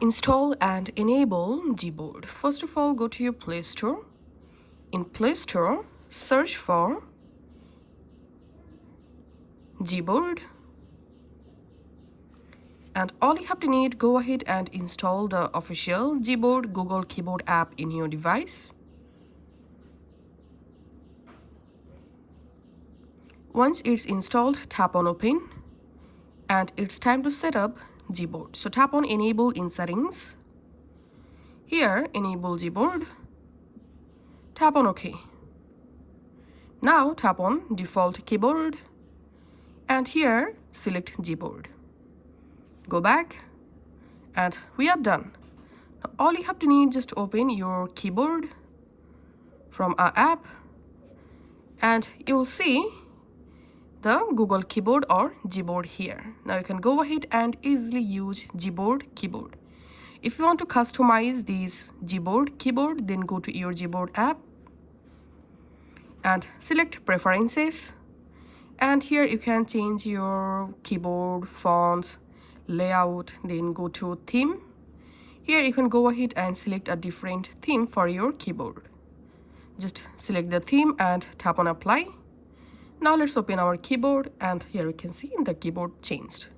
Install and enable Gboard. First of all, go to your Play Store. In Play Store, search for Gboard. And all you have to need, go ahead and install the official Gboard Google Keyboard app in your device. Once it's installed, tap on Open. And it's time to set up Gboard. So tap on Enable in Settings. Here, Enable Gboard. Tap on OK. Now tap on Default Keyboard. And here, select Gboard. Go back. And we are done. Now, all you have to need, just open your keyboard from our app. And you'll see the Google Keyboard or Gboard here. Now you can go ahead and easily use Gboard keyboard. If you want to customize this Gboard keyboard, then go to your Gboard app and select Preferences. And here you can change your keyboard, font, layout, then go to Theme. Here you can go ahead and select a different theme for your keyboard. Just select the theme and tap on Apply. Now let's open our keyboard, and here you can see the keyboard changed.